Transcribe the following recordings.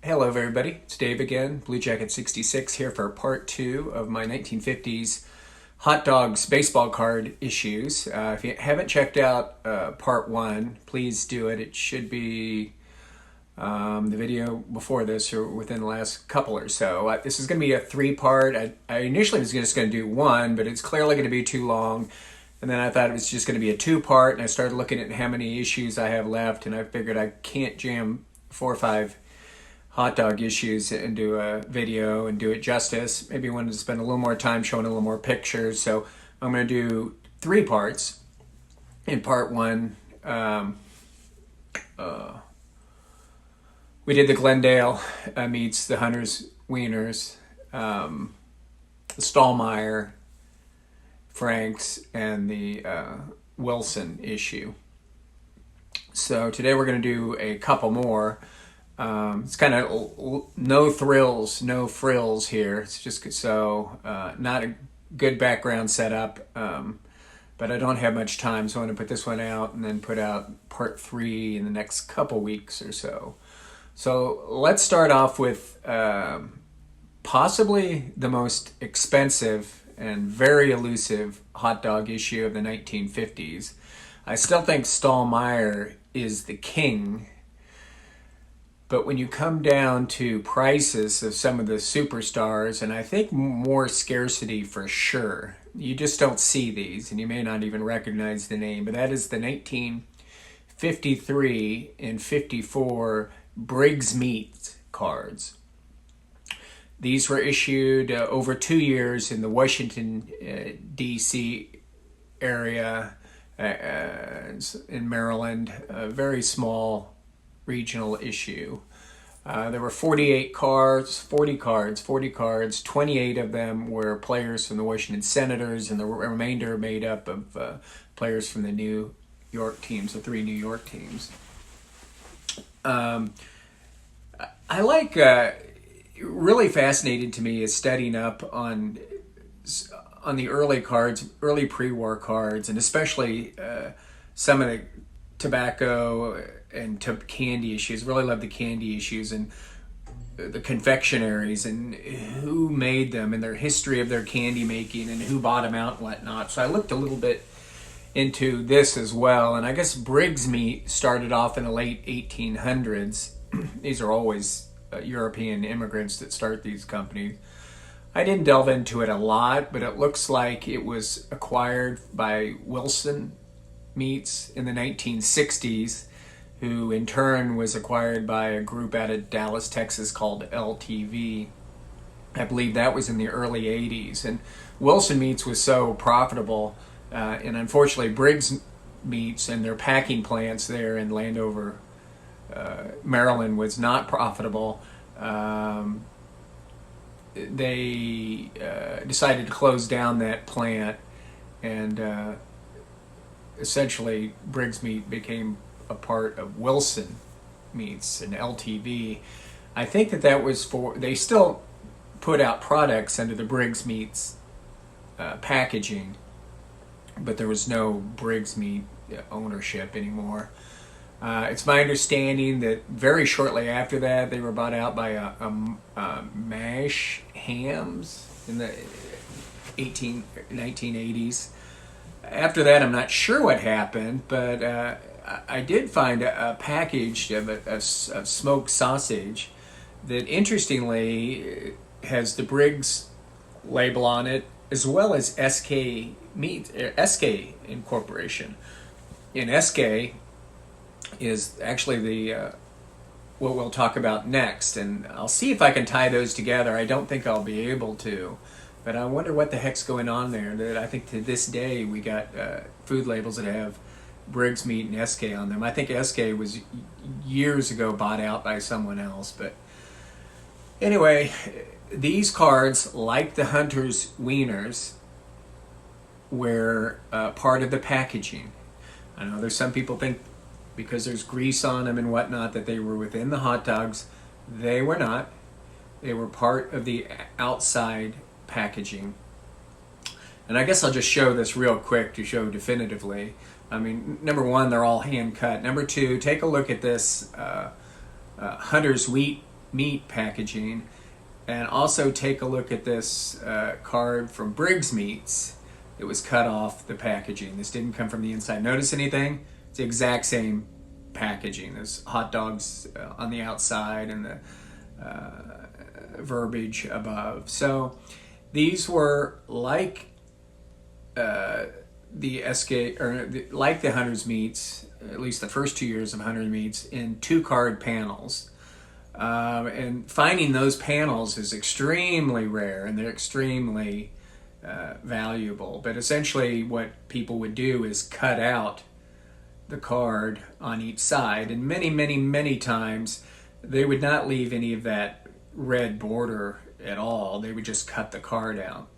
Hello everybody, it's Dave again, Blue Jacket 66 here for part 2 of my 1950s hot dogs baseball card issues. If you haven't checked out part 1, please do it. It should be the video before this or within the last couple or so. This is going to be a 3-part. I initially was just going to do 1, but it's clearly going to be too long. And then I thought it was just going to be a 2-part, and I started looking at how many issues I have left, and I figured I can't jam 4 or 5 hot dog issues into a video and do it justice. Maybe I wanted to spend a little more time showing a little more pictures. So I'm going to do 3 parts. In part 1, we did the Glendale meets the Hunter's Wieners, the Stallmeyer, Franks, and the Wilson issue. So today we're going to do a couple more. It's kind of no thrills, no frills here. It's just so not a good background setup, but I don't have much time, so I'm going to put this one out and then put out part 3 in the next couple weeks or so. So let's start off with possibly the most expensive and very elusive hot dog issue of the 1950s. I still think Stallmeyer is the king. But when you come down to prices of some of the superstars, and I think more scarcity for sure, you just don't see these, and you may not even recognize the name, but that is the 1953 and 54 Briggs Meats cards. These were issued over 2 years in the Washington, D.C. area in Maryland, a very small regional issue. There were 48 cards, 40 cards. 28 of them were players from the Washington Senators, and the remainder made up of players from the New York teams, the 3 New York teams. I like, really fascinated to me is studying up on the early cards, early pre-war cards, and especially some of the tobacco and candy issues. Really love the candy issues and the confectionaries and who made them and their history of their candy making and who bought them out and whatnot. So I looked a little bit into this as well. And I guess Briggs Meat started off in the late 1800s. These are always European immigrants that start these companies. I didn't delve into it a lot, but it looks like it was acquired by Wilson Meats in the 1960s, who in turn was acquired by a group out of Dallas, Texas called LTV. I believe that was in the early 80s. And Wilson Meats was so profitable, and unfortunately Briggs Meats and their packing plants there in Landover, Maryland was not profitable. They decided to close down that plant, and essentially Briggs Meat became a part of Wilson Meats and LTV. I think that was for, they still put out products under the Briggs Meats packaging, but there was no Briggs Meat ownership anymore. It's my understanding that very shortly after that they were bought out by Mash Hams in the 1980s. After that, I'm not sure what happened, but I did find a package of smoked sausage that interestingly has the Briggs label on it, as well as SK Meat, SK Incorporation. And SK is actually the what we'll talk about next, and I'll see if I can tie those together. I don't think I'll be able to, but I wonder what the heck's going on there. That I think to this day we got food labels that have Briggs Meat and SK on them. I think SK was years ago bought out by someone else, but anyway, these cards, like the Hunter's Wieners, were part of the packaging. I know there's some people think because there's grease on them and whatnot that they were within the hot dogs. They were not. They were part of the outside packaging. And I guess I'll just show this real quick to show definitively. I mean, number one, they're all hand cut. Number two, take a look at this Hunter's Wheat meat packaging, and also take a look at this card from Briggs Meats. It was cut off the packaging. This didn't come from the inside. Notice anything? It's the exact same packaging. There's hot dogs on the outside and the verbiage above. So these were like like the Hunter's Meats, at least the first 2 years of Hunter's Meats, in 2-card panels. And finding those panels is extremely rare, and they're extremely valuable. But essentially what people would do is cut out the card on each side, and many times they would not leave any of that red border at all. They would just cut the card out.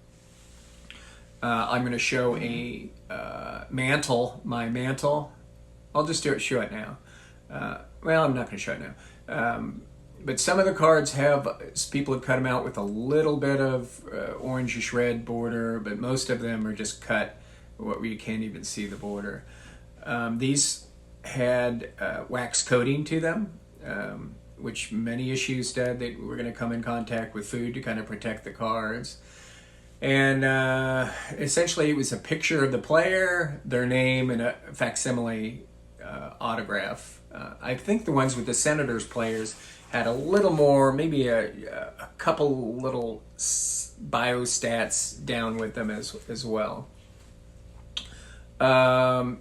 I'm going to show a mantle, my mantle. I'll just show it now. Well, I'm not going to show it now. But some of the cards people have cut them out with a little bit of orangish red border, but most of them are just cut where you can't even see the border. These had wax coating to them, which many issues did. They were going to come in contact with food to kind of protect the cards. And essentially it was a picture of the player, their name, and a facsimile autograph. I think the ones with the Senators players had a little more, maybe a couple little biostats down with them as well. Again,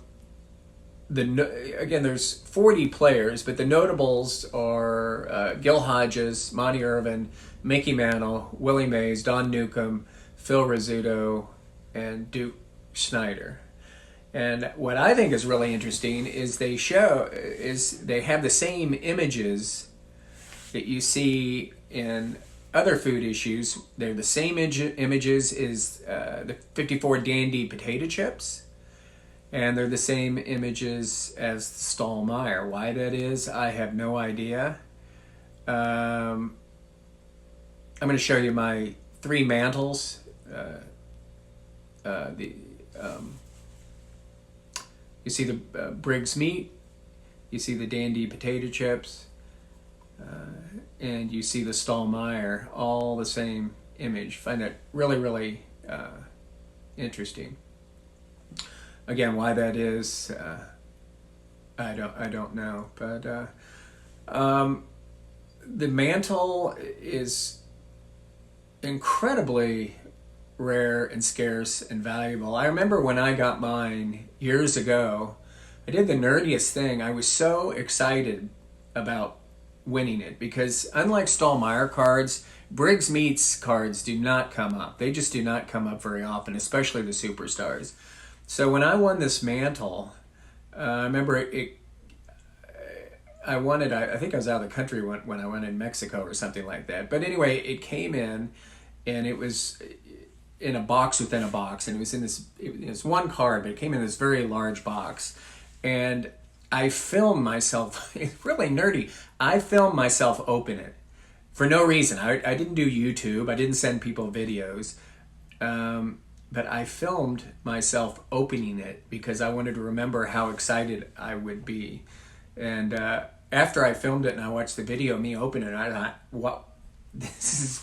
there's 40 players, but the notables are Gil Hodges, Monty Irvin, Mickey Mantle, Willie Mays, Don Newcomb, Phil Rizzuto, and Duke Snyder. And what I think is really interesting is they have the same images that you see in other food issues. They're the same images as the 54 Dandy potato chips, and they're the same images as the Stallmeyer. Why that is, I have no idea. I'm going to show you my 3 mantles. You see the Briggs meat, you see the Dandy potato chips, and you see the Stallmeyer, all the same image. Find that really interesting. Again, why that is, I don't know. But the mantle is incredibly rare and scarce and valuable. I remember when I got mine years ago, I did the nerdiest thing. I was so excited about winning it because unlike Stallmeyer cards, Briggs Meats cards do not come up. They just do not come up very often, especially the superstars. So when I won this mantle, I remember I won it, I think I was out of the country when I went in Mexico or something like that. But anyway, it came in, and it was in a box within a box, and it was one card, but it came in this very large box. And I filmed myself, it's really nerdy, I filmed myself open it for no reason. I didn't do YouTube, I didn't send people videos, but I filmed myself opening it because I wanted to remember how excited I would be. And after I filmed it and I watched the video of me open it, I thought, what? This is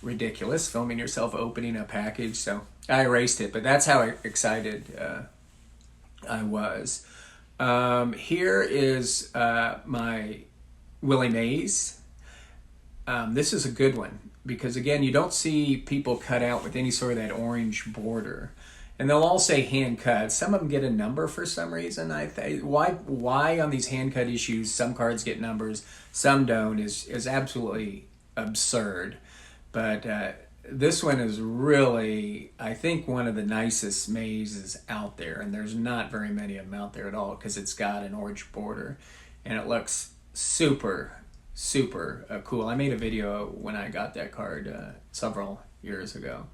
ridiculous, filming yourself opening a package. So I erased it, but that's how excited I was. Here is my Willie Mays. This is a good one because, again, you don't see people cut out with any sort of that orange border. And they'll all say hand cut. Some of them get a number for some reason. Why on these hand cut issues some cards get numbers, some don't is absolutely absurd. But this one is really, I think, one of the nicest mazes out there. And there's not very many of them out there at all because it's got an orange border. And it looks super cool. I made a video when I got that card several years ago.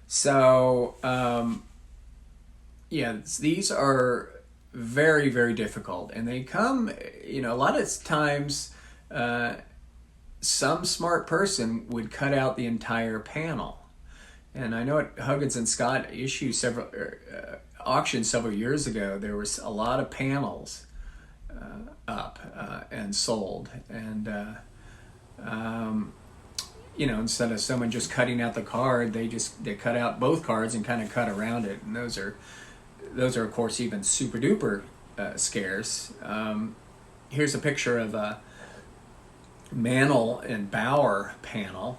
So, yeah, these are very difficult. And they come, a lot of times, some smart person would cut out the entire panel. And I know at Huggins and Scott auction several years ago, there was a lot of panels up. and sold. And instead of someone just cutting out the card, they cut out both cards and kind of cut around it. And those are of course even super duper scarce. Here's a picture of a Mantle and Bauer panel,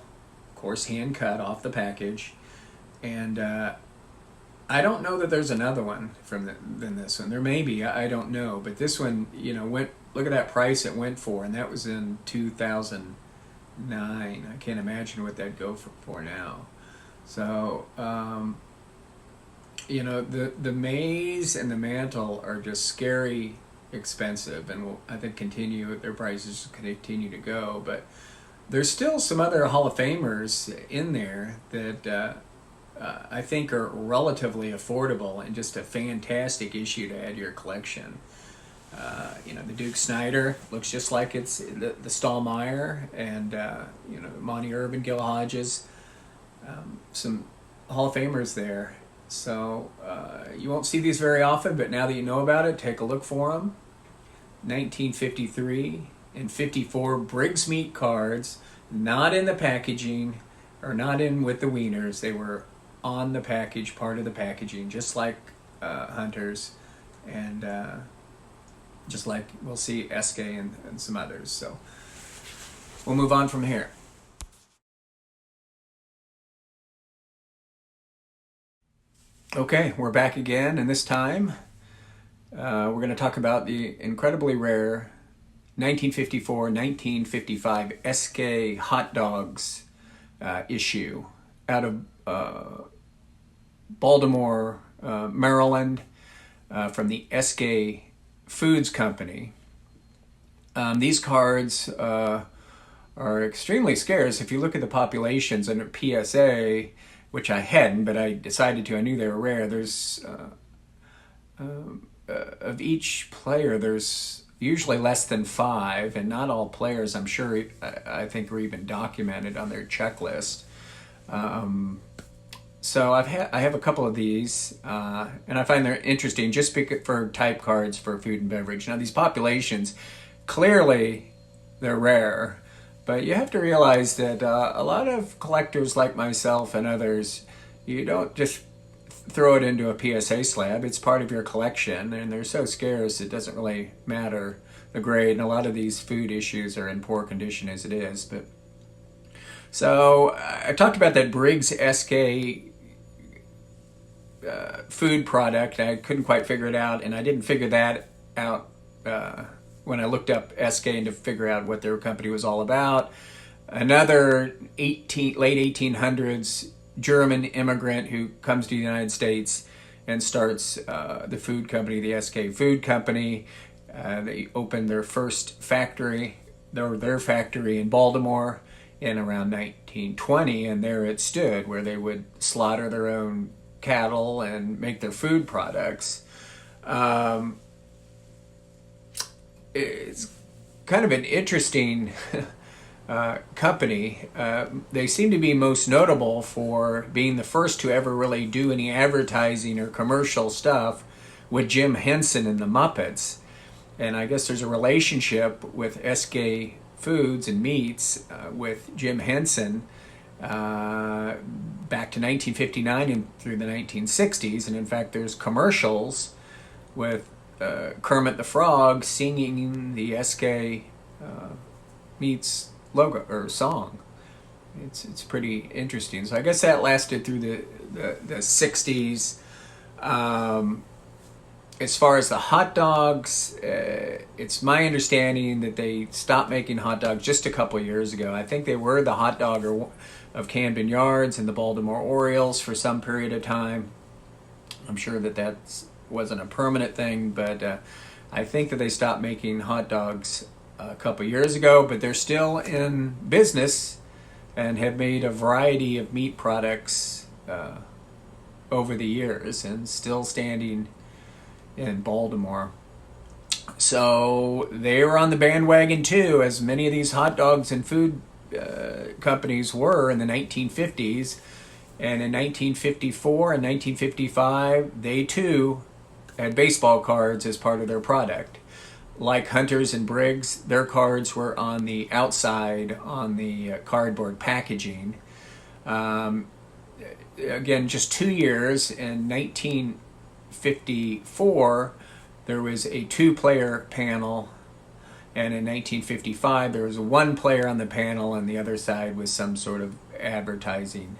of course hand cut off the package, and I don't know that there's another one than this one. There may be, I don't know, but this one, look at that price it went for, and that was in 2009. I can't imagine what that'd go for now. So, the Maze and the Mantle are just scary expensive, and will, I think, their prices continue to go. But there's still some other Hall of Famers in there that I think are relatively affordable and just a fantastic issue to add to your collection. The Duke Snider looks just like it's the Stallmeyer, and Monty Irvin, Gil Hodges, some Hall of Famers there. So you won't see these very often, but now that you know about it, take a look for them. 1953 and 54 Briggs Meat cards, not in the packaging, or not in with the Wieners. They were on the package, part of the packaging, just like Hunter's, and just like we'll see SK and some others. So we'll move on from here. Okay, we're back again, and this time we're going to talk about the incredibly rare 1954-1955 SK hot dogs issue out of Baltimore, Maryland, from the SK Foods Company. These cards are extremely scarce. If you look at the populations under PSA, which I hadn't, but I decided to. I knew they were rare. There's of each player, there's usually less than 5, and not all players, I'm sure, I think, are even documented on their checklist. So I have a couple of these, and I find they're interesting just for type cards for food and beverage. Now, these populations, clearly, they're rare. But you have to realize that a lot of collectors like myself and others, you don't just throw it into a PSA slab. It's part of your collection, and they're so scarce it doesn't really matter the grade. And a lot of these food issues are in poor condition as it is. But so I talked about that Briggs SK food product. I couldn't quite figure it out, and I didn't figure that out when I looked up SK to figure out what their company was all about. Another late 1800s German immigrant who comes to the United States and starts the food company, the SK Food Company. They opened their first factory, their factory in Baltimore in around 1920, and there it stood, where they would slaughter their own cattle and make their food products. It's kind of an interesting company. They seem to be most notable for being the first to ever really do any advertising or commercial stuff with Jim Henson and the Muppets. And I guess there's a relationship with SK Foods and Meats with Jim Henson back to 1959 and through the 1960s. And in fact, there's commercials with Kermit the Frog singing the SK Meats logo or song. It's pretty interesting. So I guess that lasted through the 60s. As far as the hot dogs, it's my understanding that they stopped making hot dogs just a couple years ago. I think they were the hot dog of Camden Yards and the Baltimore Orioles for some period of time. I'm sure that wasn't a permanent thing, but I think that they stopped making hot dogs a couple years ago, but they're still in business and have made a variety of meat products over the years and still standing in Baltimore. So they were on the bandwagon too, as many of these hot dogs and food companies were in the 1950s. And in 1954 and 1955, they too had baseball cards as part of their product. like Hunters and Briggs, their cards were on the outside on the cardboard packaging. Um, Again, just 2 years. In 1954, there was a two-player panel, and in 1955, there was one player on the panel, and the other side was some sort of advertising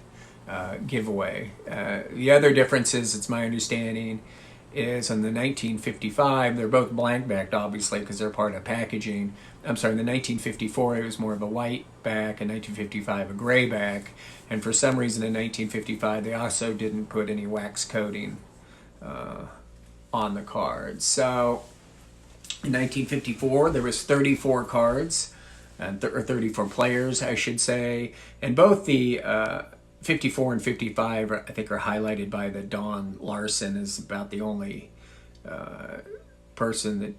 giveaway. The other differences, it's my understanding, is in the 1955, they're both blank-backed, obviously, because they're part of packaging. I'm sorry, in the 1954, it was more of a white back, in 1955, a gray back, and for some reason in 1955, they also didn't put any wax coating on the cards. So in 1954, there was 34 cards, or 34 players, I should say, and both the 54 and 55, I think, are highlighted by the Don Larson is about the only person that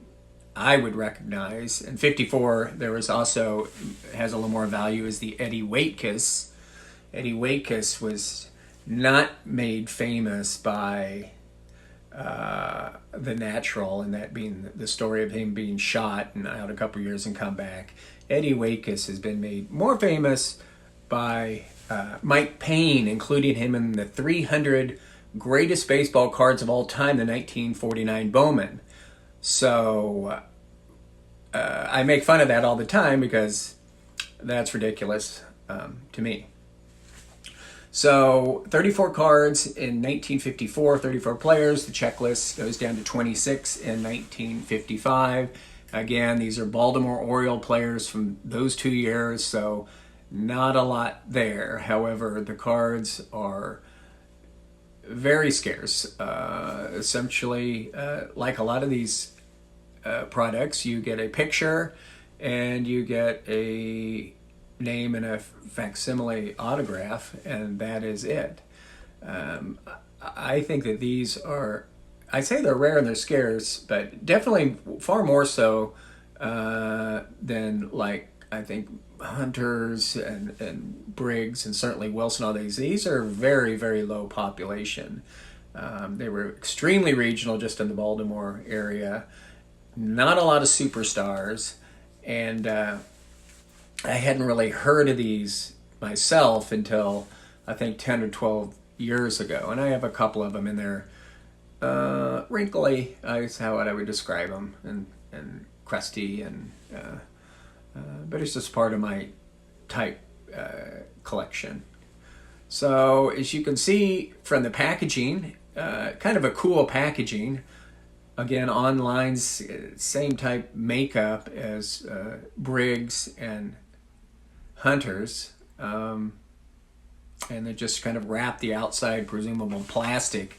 I would recognize. And 54, there was also, has a little more value, is the Eddie Waitkus. Eddie Waitkus was not made famous by The Natural, and that being the story of him being shot and out a couple years and come back. Eddie Waitkus has been made more famous by Mike Payne, including him in the 300 greatest baseball cards of all time, the 1949 Bowman. So I make fun of that all the time because that's ridiculous to me. So 34 cards in 1954, 34 players. The checklist goes down to 26 in 1955. Again, these are Baltimore Oriole players from those 2 years, so not a lot there. However, the cards are very scarce. Essentially, like a lot of these products, you get a picture and you get a name and a facsimile autograph, and that is it. I think that these are, I say they're rare and they're scarce, but definitely far more so than, like, I think Hunters and Briggs and certainly Wilson, all these are very, very low population. They were extremely regional, just in the Baltimore area. Not a lot of superstars, and I hadn't really heard of these myself until I think 10 or 12 years ago, and I have a couple of them in there. Wrinkly is how I would describe them, and crusty, and but it's just part of my type collection. So as you can see from the packaging, kind of a cool packaging. Again, online's same type makeup as Briggs and Hunters, and they just kind of wrapped the outside, presumable plastic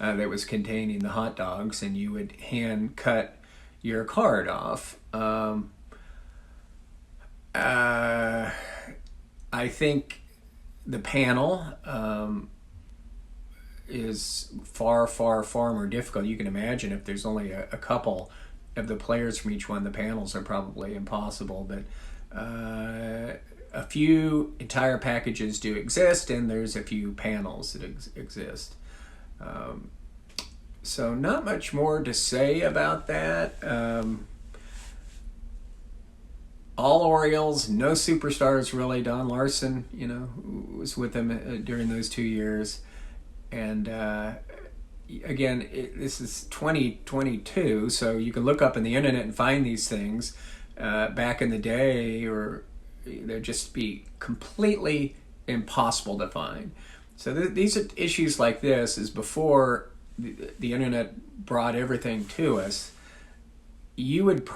that was containing the hot dogs, and you would hand cut your card off. I think the panel is far, far, far more difficult. You can imagine if there's only a couple of the players from each one, the panels are probably impossible. But a few entire packages do exist, and there's a few panels that exist. So not much more to say about that. All Orioles, no superstars really. Don Larson, was with them during those 2 years. And again, this is 2022, so you can look up on the internet and find these things. Back in the day, or they'd just be completely impossible to find. So these are issues like this is before the internet brought everything to us. You would,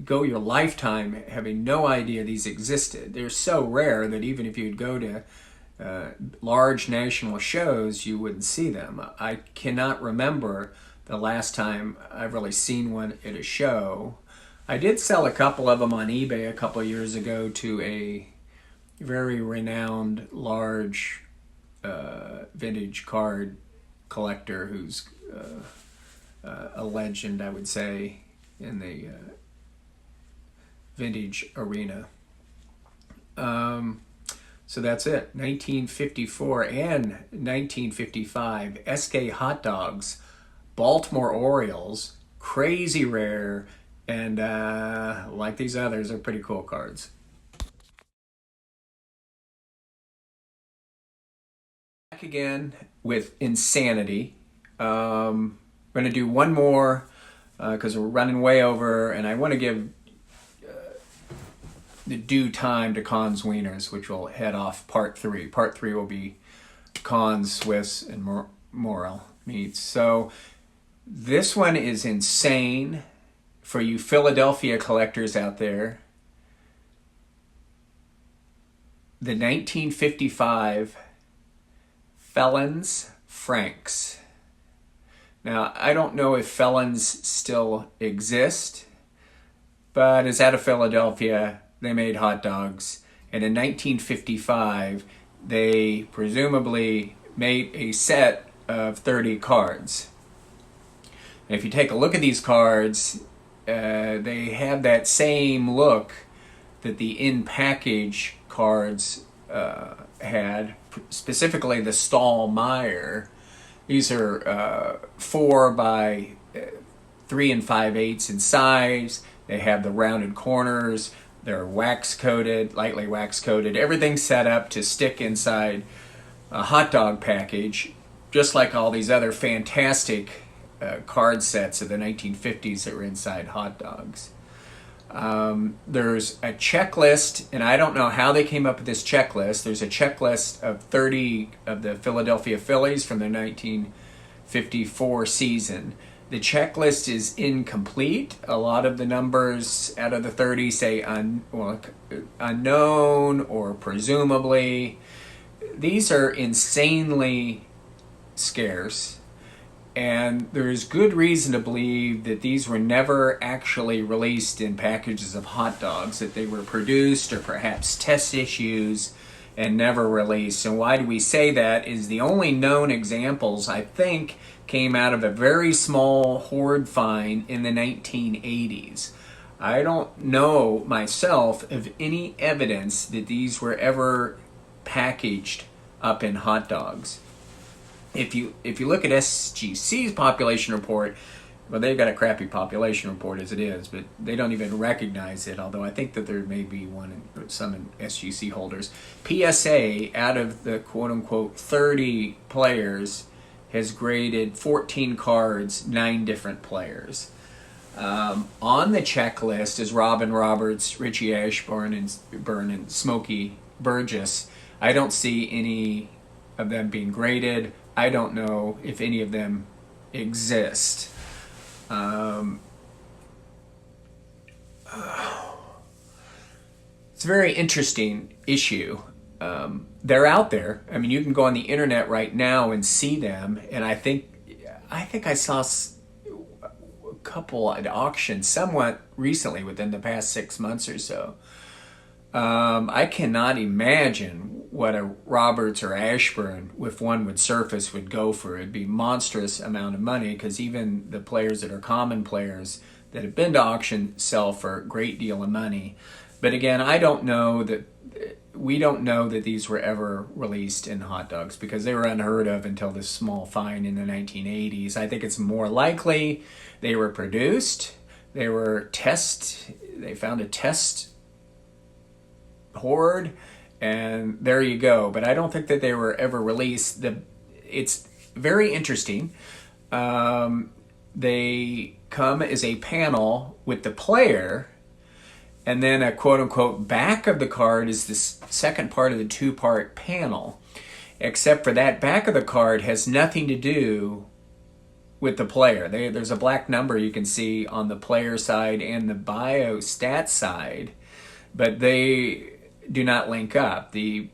go your lifetime having no idea these existed. They're so rare that even if you'd go to large national shows, you wouldn't see them. I cannot remember the last time I've really seen one at a show. I did sell a couple of them on eBay a couple of years ago to a very renowned large vintage card collector who's a legend, I would say, in the vintage arena. So that's it. 1954 and 1955, SK hot dogs, Baltimore Orioles, crazy rare, And like these others, they're pretty cool cards. Back again with Insanity. I'm going to do one more because we're running way over, and I want to give the due time to Cons Wieners, which will head off part 3. Part 3 will be Cons, Swiss, and Morel Meats. So this one is insane for you Philadelphia collectors out there. The 1955 Felons Franks. Now, I don't know if Felons still exist, but as out of Philadelphia, they made hot dogs. And in 1955, they presumably made a set of 30 cards. And if you take a look at these cards, they have that same look that the in-package cards had, specifically the Stahlmeyer. These are 4 by 3 5/8 in size. They have the rounded corners. They're wax coated, lightly wax coated. Everything's set up to stick inside a hot dog package, just like all these other fantastic card sets of the 1950s that were inside hot dogs. There's a checklist, and I don't know how they came up with this checklist. There's a checklist of 30 of the Philadelphia Phillies from the 1954 season. The checklist is incomplete. A lot of the numbers out of the 30 say unknown or presumably. These are insanely scarce. And there's good reason to believe that these were never actually released in packages of hot dogs, that they were produced or perhaps test issues and never released. And why do we say that is the only known examples, I think, came out of a very small hoard find in the 1980s. I don't know myself of any evidence that these were ever packaged up in hot dogs. If you look at SGC's population report, well, they've got a crappy population report as it is, but they don't even recognize it, although I think that there may be some in SGC holders. PSA, out of the quote-unquote 30 players, has graded 14 cards, 9 different players. On the checklist is Robin Roberts, Richie Ashburn, and Smokey Burgess. I don't see any of them being graded. I don't know if any of them exist. It's a very interesting issue. They're out there. I mean, you can go on the internet right now and see them. And I think I saw a couple at auction somewhat recently, within the past 6 months or so. I cannot imagine what a Roberts or Ashburn, if one would surface, would go for. It'd be a monstrous amount of money, because even the players that are common players that have been to auction sell for a great deal of money. But again, we don't know that these were ever released in hot dogs, because they were unheard of until this small find in the 1980s. I think it's more likely they were produced. They found a test hoard, and there you go. But I don't think that they were ever released. It's very interesting. They come as a panel with the player, and then a quote-unquote back of the card is the second part of the 2-part panel, except for that back of the card has nothing to do with the player. There's a black number you can see on the player side and the bio stat side, but they do not link up. The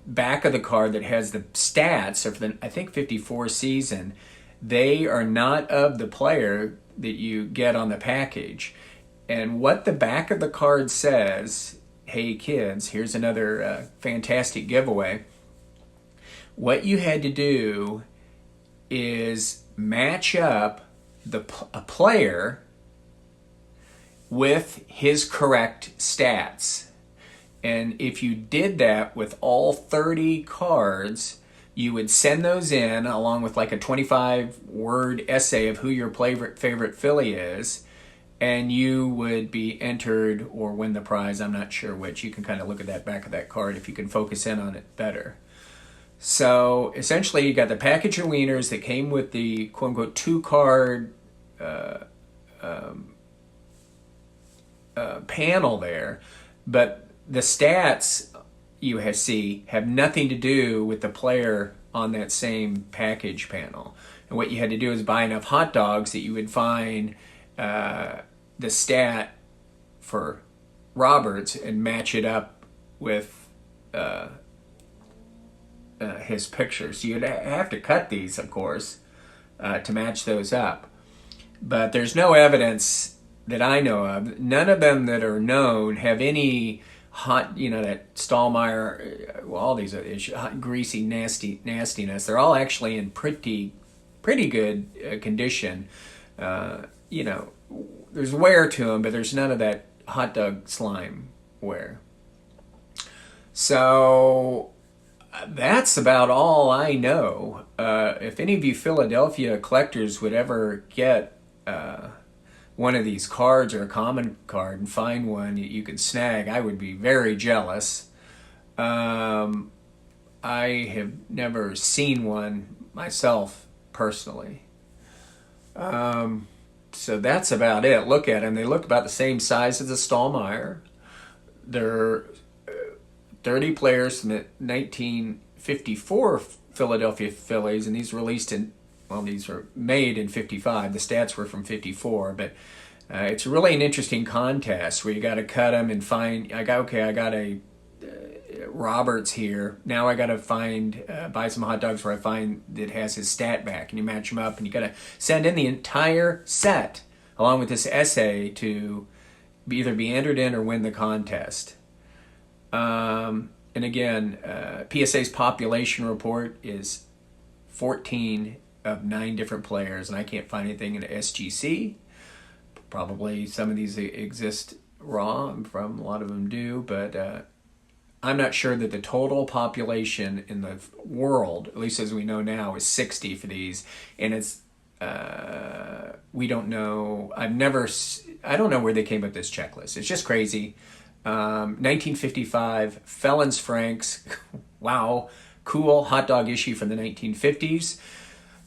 back of the card that has the stats of the, I think, 54 season, they are not of the player that you get on the package. And what the back of the card says, hey kids, here's another fantastic giveaway. What you had to do is match up a player with his correct stats. And if you did that with all 30 cards, you would send those in along with like a 25-word essay of who your favorite Philly is. and you would be entered or win the prize. I'm not sure which. You can kind of look at that back of that card if you can focus in on it better. So essentially, you got the package of Wieners that came with the quote-unquote 2-card panel there, but the stats you see have nothing to do with the player on that same package panel. And what you had to do is buy enough hot dogs that you would find the stat for Roberts and match it up with his picture. So you'd have to cut these, of course, to match those up. But there's no evidence that I know of. None of them that are known have any hot, that Stallmeyer, well, all these are hot, greasy, nastiness. They're all actually in pretty good condition. There's wear to them, but there's none of that hot dog slime wear. So that's about all I know. If any of you Philadelphia collectors would ever get one of these cards or a common card and find one you could snag, I would be very jealous. I have never seen one myself personally. So that's about it. Look at them. They look about the same size as the Stallmeyer. They're 30 players from the 1954 Philadelphia Phillies, and these were made in 55. The stats were from 54, but it's really an interesting contest where you got to cut them and find. I got a Roberts here. Now I got to buy some hot dogs where I find that has his stat back, and you match them up, and you got to send in the entire set along with this essay to either be entered in or win the contest. And again, PSA's population report is 14 of 9 different players, and I can't find anything in SGC. Probably some of these exist raw. A lot of them do, but I'm not sure that the total population in the world, at least as we know now, is 60 for these, and it's we don't know. I don't know where they came up with this checklist. It's just crazy. 1955 Felons Franks. Wow, cool hot dog issue from the 1950s.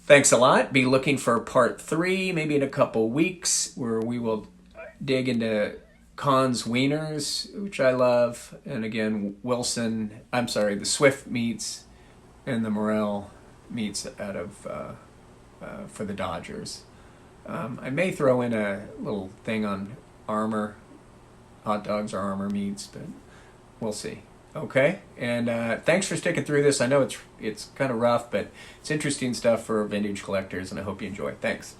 Thanks a lot. Be looking for part 3, maybe in a couple weeks, where we will dig into Kahn's Wieners, which I love, and again the Swift Meats and the Morel Meats out of for the Dodgers. I may throw in a little thing on Armour. Hot dogs or Armour meats, but we'll see. Okay, and thanks for sticking through this. I know it's kind of rough, but it's interesting stuff for vintage collectors, and I hope you enjoy. Thanks.